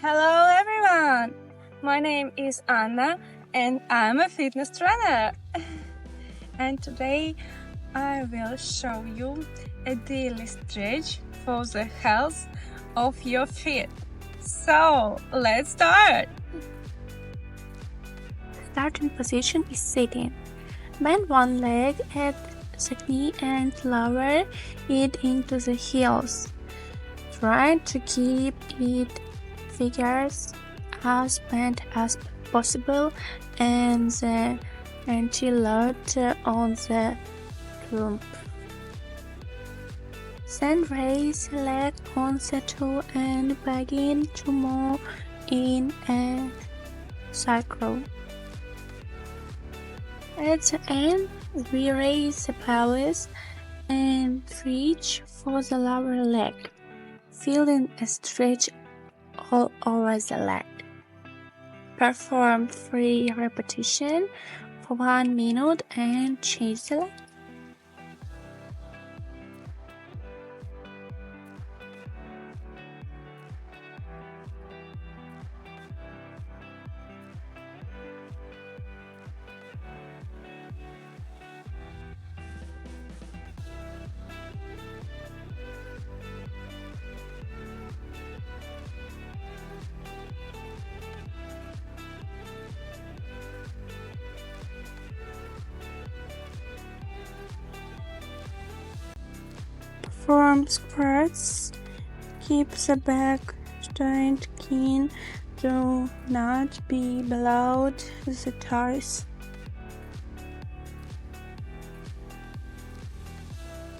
Hello everyone! My name is Anna and I'm a fitness trainer. And today I will show you a daily stretch for the health of your feet. So let's start! Starting position is sitting. Bend one leg at the knee and lower it into the heels. Try to keep it fingers as bent as possible and the antelope on the thumb. Then raise leg on the toe and begin to move in a circle. At the end, we raise the pelvis and reach for the lower leg, feeling a stretch all over the leg. Perform 3 repetitions for 1 minute and change the leg. Perform squats. Keep the back joint keen. Do not be below the thighs.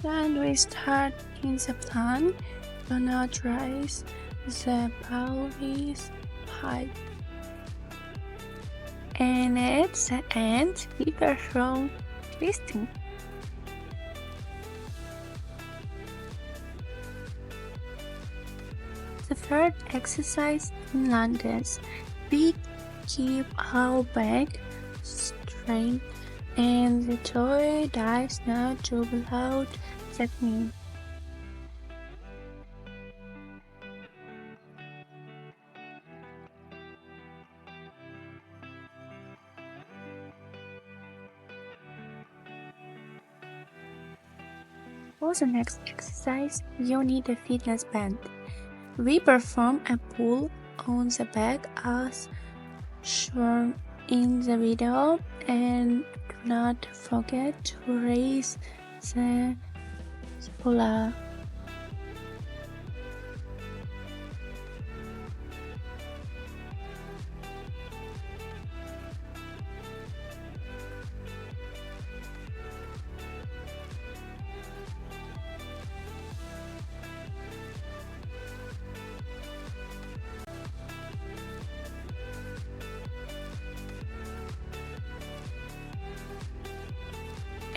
Then we start in the plank. Do not raise the pelvis high. And at the end, we perform twisting. The third exercise in lunges. We keep our back straight and the toe dives not to below the knee. For the next exercise, you need a fitness band. We perform a pull on the back as shown in the video, and do not forget to raise the spula.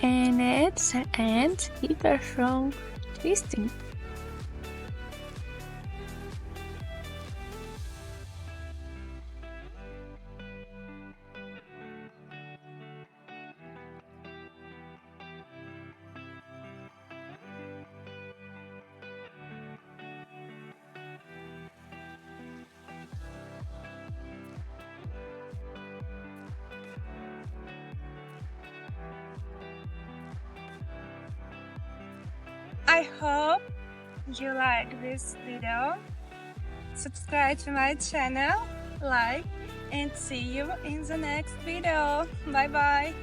And at the end, we perform twisting. I hope you like this video. Subscribe to my channel, like, and see you in the next video. Bye bye.